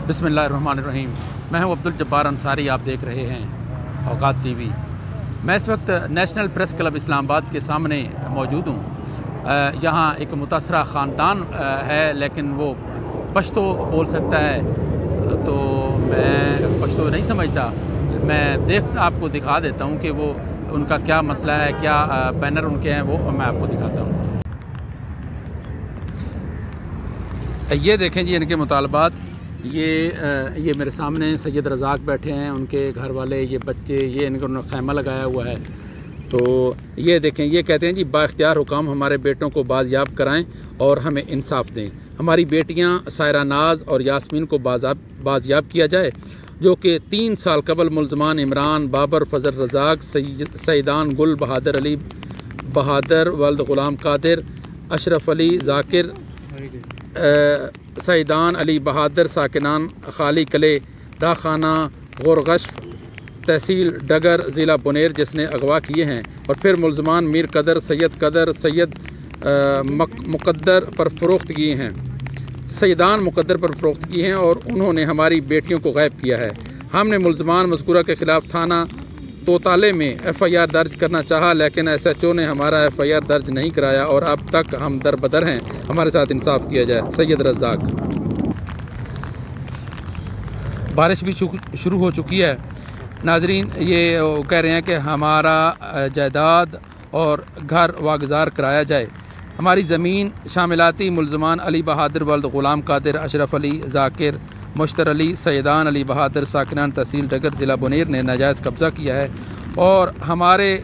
बिस्मिल्लाहिर्रहमानिर्रहीम। मैं हूं अब्दुल जब्बार अंसारी, आप देख रहे हैं औकात टीवी। मैं इस वक्त नेशनल प्रेस क्लब इस्लामाबाद के सामने मौजूद हूं। यहां एक मुतासरा ख़ानदान है, लेकिन वो पश्तो बोल सकता है, तो मैं पश्तो नहीं समझता। मैं आपको दिखा देता हूं कि वो उनका क्या मसला है, क्या बैनर उनके हैं, वो मैं आपको दिखाता हूं। ये देखें जी इनके मुतालबात। ये मेरे सामने सैयद रज़ाक बैठे हैं, उनके घर वाले, ये बच्चे, ये इनको खैमा लगाया हुआ है। तो ये देखें, ये कहते हैं जी बाख्तियार हुकाम हमारे बेटों को बाज़याब कराएं और हमें इंसाफ दें। हमारी बेटियां सायरा नाज और यास्मीन को बाज़याब किया जाए, जो कि 3 साल कबल मुल्ज़मान इमरान, बाबर, फजल रज़ाक, सईदान गुल, बहादुर अली बहादुर, वल्द ग़ुलाम कादिर, अशरफ अली ज़ाकिर, सईदान अली बहादुर, साकिनान खाली कले, डाखाना गोरगश्फ, तहसील डगर, ज़िला बुनेर जिसने अगवा किए हैं। और फिर मुल्ज़मान मीर कदर, सैयद मुक़द्दर पर फ़रोख्त किए हैं, सईदान मुक़द्दर पर फ़रोख्त किए हैं और उन्होंने हमारी बेटियों को गायब किया है। हमने मुल्ज़मान मज़कूरा के ख़िलाफ़ थाना तोताले में FIR दर्ज करना चाहा, लेकिन SHO ने हमारा FIR दर्ज नहीं कराया और अब तक हम दर बदर हैं। हमारे साथ इंसाफ किया जाए। सैयद रज़ाक। बारिश भी शुरू हो चुकी है नाजरीन। ये कह रहे हैं कि हमारा जायदाद और घर वागज़ार कराया जाए। हमारी ज़मीन शामिलाती मुल्ज़मान अली बहादुर, वल्द ग़ुलाम कादिर, अशरफ अली ज़ाकिर, मुश्तर अली, सईदान अली बहादुर, साकिनान तहसील डगर, ज़िला बुनेर ने नाजायज़ कब्ज़ा किया है और हमें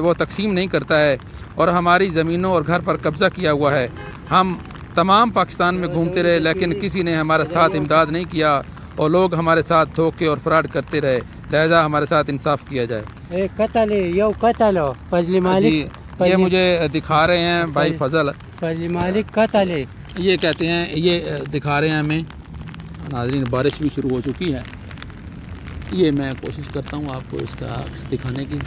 वो तकसीम नहीं करता है और हमारी ज़मीनों और घर पर कब्ज़ा किया हुआ है। हम तमाम पाकिस्तान में घूमते रहे, लेकिन किसी ने हमारे साथ इमदाद नहीं किया और लोग हमारे साथ धोखे और फ्रॉड करते रहे। लिहाजा हमारे साथ इंसाफ किया जाए। ये मुझे दिखा रहे हैं भाई फजल मालिक, ये कहते हैं, ये दिखा रहे हैं हमें नाज़रीन। बारिश भी शुरू हो चुकी है। ये मैं कोशिश करता हूँ आपको इसका अक्स दिखाने की।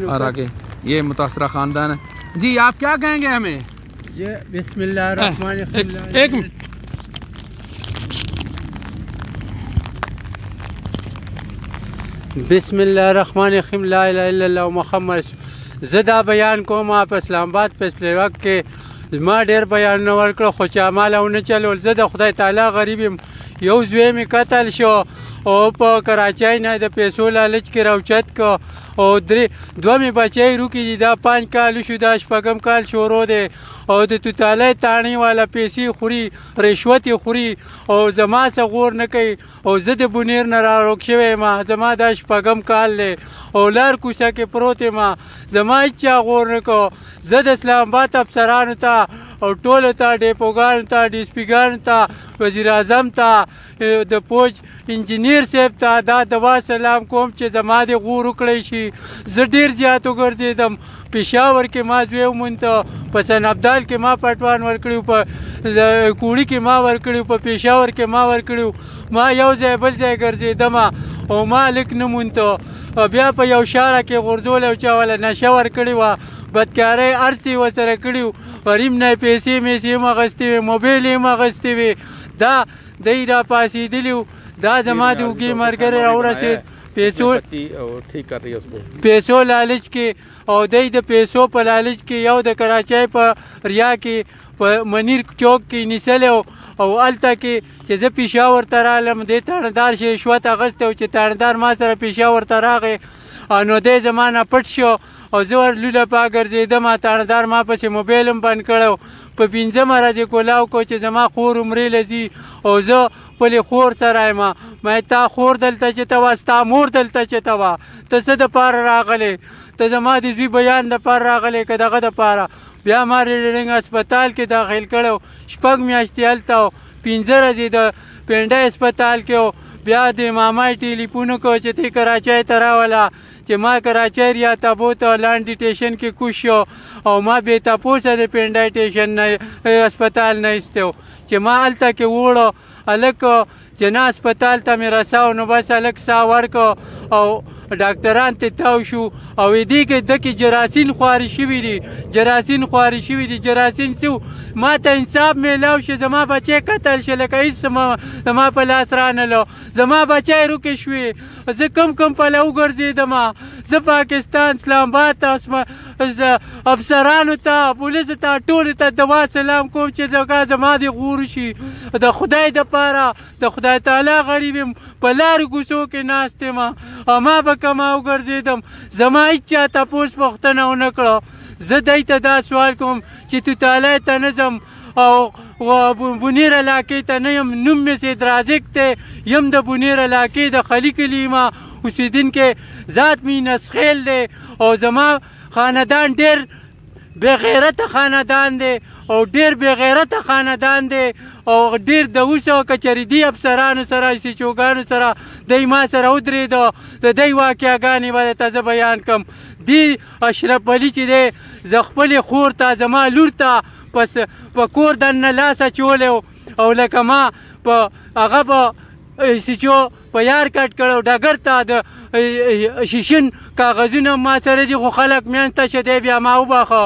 और आगे ये मुतासरा ख़ानदान है जी। आप क्या कहेंगे हमें? ये बिस्मिल्लाहिर्रहमानिर्रहीम। एक मिनट। बिस्मिल्लाहिर्रहमानिर्रहीम। ला इलाहा इल्लल्लाह मुहम्मद। ज़दा बयान कोम आप इस्लामाबाद पे वक्त के मां ढेर बयान न वर्कड़ो, खो चा माला उन चलो। ज़दा खुदा ताला गरीब यौ ज़ुए में कतल शो और कराची न द पैसो लालच के रौचत को और 2 में बचे रुकी दा 5 काल शुदा शपगम काल शोरो दे और तो ताले ताने वाला पैसे खुरी, रिश्वत खुरी और जमा से गौर न कई और ज़द बुनेर न रोकशवे माँ जमा दा शपगम काल ले और लार कुशा के प्रोते माँ जमा इच्छा गौर न को। ज़द इस्लामाबाद अफसरान था और टोल था, डेपोगान था, डिस्पिगान था, वज़ीर आज़म था, द पोज इंजीनियर साहब था। दा दवा सलाम कोम चे जमा दे गूर उकड़े शी ज़डीर जातो कर दे दम पेशावर के माँ जो मुंतो पसन अब्दाल के माँ पटवान वर्कड़ी ऊपर कूड़ी के माँ वर्कड़ी ऊपर पेशावर के माँ वर्कड़ी माँ यौ जाए बल जाए कर दे दमा और माँ लिख न मुंतो ब्या पर यौ शाला के गुर्दोल चावला नशा वर्कड़ी वा बदकारे अरसी वसर कड़ी गरीब न पैसे में से मगस्ती हुए मोबाइल मगस्ती हुए दा दईरा पासी दिलू दा जमा दूगी मर कर और से पैसों ठीक कर रही है उसको पैसों लालच के और दई द पैसों पर लालच के यौ द कराची पर रिया के मनीर चौक की निसले और अलता के जैसे पेशावर तरालम दे तानदार से रिश्वत अगस्त हो तानदार माँ सर पेशावर तरा गए और दे ज़माना पट शो और जोर लुला पाकर जे दमा तानदार माँ पसे मोबाइल बंद करो पर पिंजा महाराज को लाओ को चे जमा खोर उम्रे लजी और जो पले खोर सराय माँ मैं ता खोर दलता चेतवा ता मोर दलता चेतवा तसद पार रागले त जमा दिजी बयान द पार रागले कदा कदा पारा ब्या मारे रेंग अस्पताल के दाखिल करो शपग में अश्तियालता हो पिंजर जी द पेंडा अस्पताल के हो ब्या दे मामा टेलीफोन को चेते कराची तरा वाला चे माँ कराची रिया तबो तो लैंड स्टेशन के कुछ हो और माँ बेता पोसा दे पेंडा स्टेशन अस्पताल न इस्ते हो चे माँ अलता के वोड़ो अलग को جنا هسپتال ته مې رساو نو بس هلک ساه ورکړه او ډاکټران ته تاو شو او دې کې دکې جراثیم خواري شوي دي جراثیم څه ما ته انصاف میلاو شي زما بچی قتل شي لکه هېڅ زما په لاس رانهلو زما بچی روکې شوې زه کم پله وګرځېدم زه پاکستان اسلام آباد ته افسرانو ته پولیسو ته ټولو ته دعا سلام کوم چې زما دې غور شي د خدای دپاره د خدای تعالی غریب یم په لارو کوڅو کې ناست یم او ما به کما وګرځېدم زما هېڅ چا تپوس پوښتنه ونه کړه زه دی ته دا سوال کوم چې توتالی ته نه ځم او بونیر علاقې ته نه یم نوم مې سید رازق دی یم د بونیر علاقې د خلي کلي یم اوسېدونکی ذات مې نسخیل دی او زما خاندان ډېر بې غیرته خاندان دی او ډېر بې غیرته خاندان دی او ډېر د اوسه که چېرې دې افسرانو سره سیچوګانو سره دی ما سره ودرېده د دی واقعګانې به درته زه بیان کړم دې اشرف علي چې دی زه خپلې خور ته زما لور ته په کور دننه لاس اچولی او لکه ما په هغه په سیچو په یار کټ کړو ډګر ته د شیشن کاغذونه ما سره دي خو خلک میانځ ته شه دی بیا ما وبخه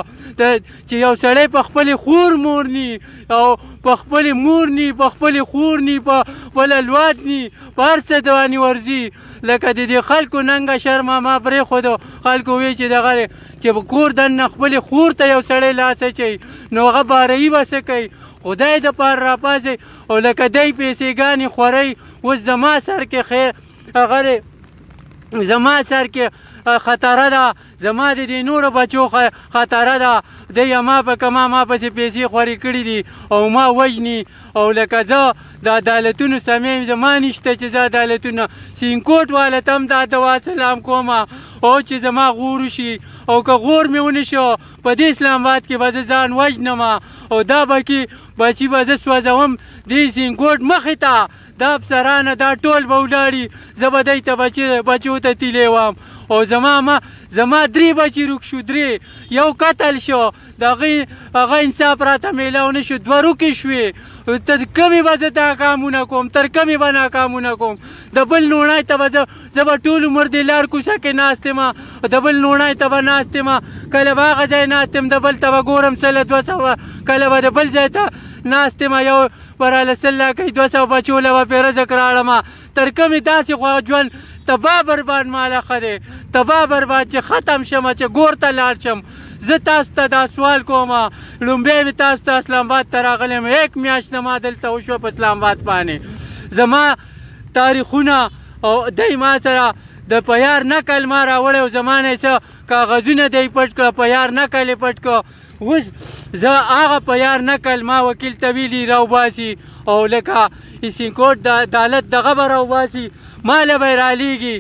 چې یو سړی په خپلې خور مورني او په خپلې مورني په خپلې خورني په خپل اولادني په هر څه دوانې ورځي لکه د دې خلکو ننګه شرمه ما پرېښودو خلکو وی چې دغه چې په کور دننه خپلې خور ته یو سړی لاس اچوي نو هغه بارهي به څه کوي خدای دپاره راپاڅئ او لکه دی پیسېګانې خورئ اوس زما سر کې خیر هغه زما سر کې خطره ده زما د دې نورو بچو خطره ده دی ما پسې پیسې خورې کړي دي او ما وژني او لکه زه د عدالتونو سمیم زما نشته چې زه عدالتونه سینکوټ والا ته هم دا دعا سلام کوم او چې زما غور وشي او که غور مې ونه شو په دې اسلام آباد کې به زه ځان وژنم او دا بچي به زه سوځوم دې سینکوټ مخې ته دا افسرانه دا ټول به ولاړي زه به دی ته بچو ته تیلی وم او زما 3 بچي روک شو 3 یو قتل شو د هغه انصاف راته میلاو نه شو 2 روکې شوې تر کمې به زه ناکامونه کوم تر کمې به ناکامونه کوم د بل لوڼی ته به زه به ټول عمر د لار کوڅه کې ناست یم د بل لوڼی ته به ناست یم کله به هغه ځای ناست یم د بل ته به ګورم 200 کله به د بل ځای ته ناست یم یو براله سله کوي 200 بچو له به پې رزق راړم تر کمې داسې خو ژوند تباه برباد ماله ښه دی تباه برباد چې ختم شم چې ګور ته لاړ شم زه تاسو ته دا سوال کوم لومبی مې تاسو ته اسلام آباد ته راغلی یم 1 میاشت زما دلته وشوه په اسلام آباد باندې زما تاریخونه او دی ما سره د په یار نقل ما راوړی او زما نه څه کاغذونه دی پټ کړه په یار نقل یې پټ کړه اوس زه هغه په یار نقل ما وکیل ته ویلي راوباسي او لکه سینکوټ د عدالت دغه به راوباسي ماله به یې رالیږي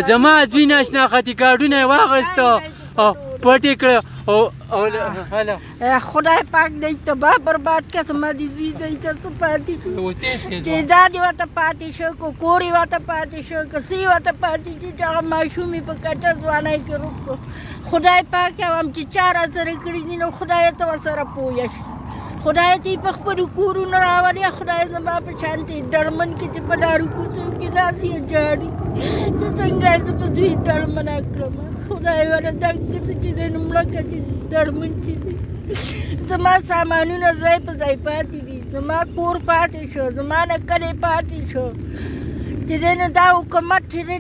زما ځوینه شناختي کارډونه یې واخیسته او پټ یې کړه خدای پاک دی تباه برباد که زما د زوی دی ته څه پاتې شو جایداد یې ورته پاتې شو که کور یې ورته پاتې شو که څه یې ورته پاتې شو چې هغه ماشوم یې په کټه ځوانۍ کې روک کړو خدای پاک یې هم چې چا راسره کړي دي نو خدای ته ورسره پوه شي خدای ته یې په خپلو کورونو راولي خدای زما په شان ته ډړمن کې چې په لارو کوڅو کې ناست یې ژاړي چې څنګه یې زه په زوی ډړمنه کړم خدای وله دغه څه چې دی نو مړه کړه چې ډړمن چې دی زما سامانونه ځای په ځای پاتې دي زما کور پاتې شو زما نه کلی پاتې شو چې دی نو دا حکومت چې دی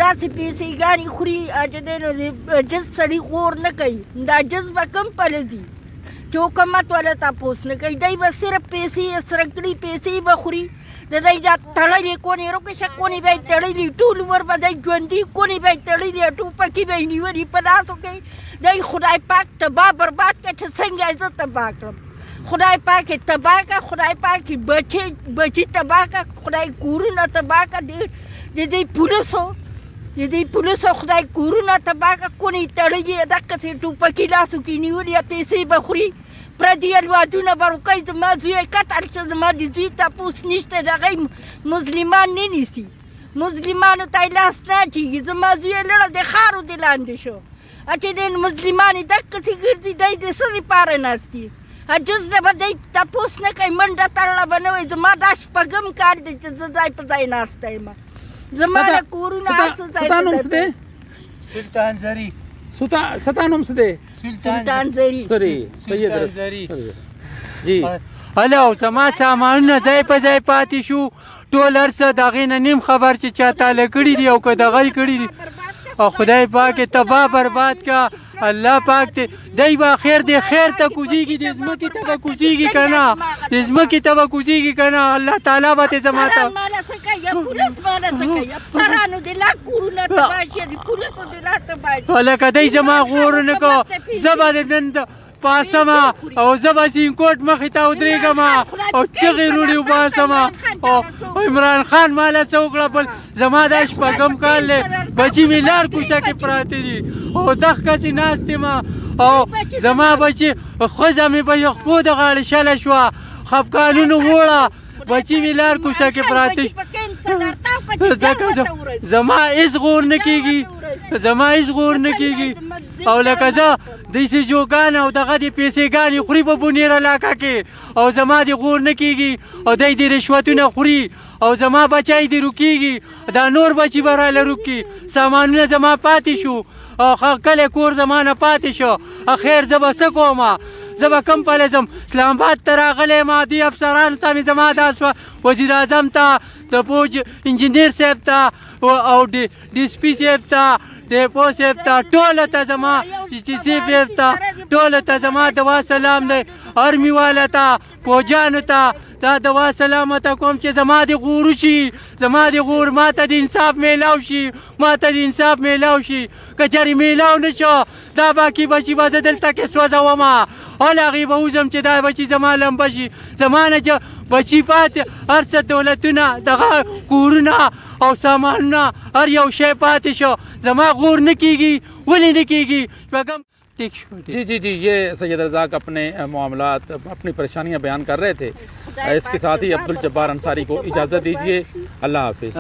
داسې پیسېګانې خوري چې دی نو عجز سړي غور نه کوي دا عجز به کم پله ځي چې حکومت والا تپوس نه کوي دی به صرف پیسې سرکړي پیسې به خوري د دی دا تړلې کونې روکشه کونې به یې تړلي ټول عمر به دی ژوندي کونې به یې تړلي ټوپکې به یې نیولي په لاسو کې دی خدای پاک تباه برباد کړه چې څنګه یې زه تباه کړم خدای پاک یې تباه کړه خدای پاک یې بچي تباه کړه خدای کورونه تباه کړه د دې پولیسو خدای کورونه تباه کړه کونې یې تړلي دقسې ټوپکې لاسو کې نیولي پیسې به خوري پردي الوادونه به روکئ زما زوی قتل شه زما د زوی تپوس نشته د هغه مظلمان نه نیسي مظلمانو ته یې لاس نه اچېږي زما زوی لړه د خارو د لاندې شو چې دی مظلمان یې دقسې ګرځي دی د څه دپاره ناست دي جز نه بدای تپوس نه کوي منډه تړله به نه وي زما دا شپږم کال دی چې زه ځای په ځای ناسته یم زما د کورونه هر څه ځای ستا نوم څه دی؟ سلطان زری. ستا نوم څه دی؟ سلطان زری. سید زری. جی هله او زما سامانونه ځای په ځای پاتې شو ټول هر څه د هغې نه نیم خبر چې چا تاله کړي دي او که دغه یې کړي دي او خدای پاک یې تباه برباد کا الله پاک ته دی به خیر دی خیر ته کوزیږي د ځمکې ته به کوزیږي که نه د ځمکې ته به کوزیږي که نه الله تعالی به تې زما ته ماله څه کوي پولیس ماله څه کوي افسرانو دې لا کورونه تباه شي د پولیسو دې لا تباه شي لکه دی زما غور نه کو زه به د نن پاسم او زه به سینکوټ مخې ته ودرېږم او چغې روړې وباسم او عمران خان ماله څه وکړه بل زما دا شپږم کال دی بچي مې لار کوڅه کې پراته دي او دغسې ناست یم او زما بچي ښځه مې په خپو د غاړې شله شوه خفګانونو وړه بچي مې لار کوڅه کې پراته زما هېڅ غور نه کېږي او لکه زه داسې جوګان او دغه د پیسېګانې خوري په بونیر علاقه کې او زما د غور نه کېږي او دی د رشوتونه خوري او زما بچی د روکېږي دا نور بچي به راله روکي سامانونه زما پاتې شو او کلی کور زما نه پاتې شو خیر زه به څه کوم زه به کوم پلی ځم اسلام آباد ته راغلی یم دې افسرانو ته مې زما دا شوه وزیر اعظم ته د فوج انجینیر صاحب ته او ډي سي پي صاحب ته ډیپو صاحب ته ټولو ته زما چې صاحب ته ټولو ته زما دوا سلام دی ارمي والا ته فوجانو ته دا دوا سلام ته کوم چې زما د غور شي زما د غور ماته د انصاف میلاو شي که چېرې میلاو نه شو دا باقي بچي به زه دلته کې سوځوم هله هغې به وځم چې دا بچي زما لمبه شي زما نه چې بچي پاتې هر څه دولتونه دغه کورونه او سامانونه هر یو شی پاتې شو زما غور نه کېږي ولې نه کېږي जी ये सैयद रज़ाक अपने मामलात अपनी परेशानियां बयान कर रहे थे। इसके साथ ही अब्दुल जब्बार अंसारी को इजाज़त दीजिए। अल्लाह हाफिज़।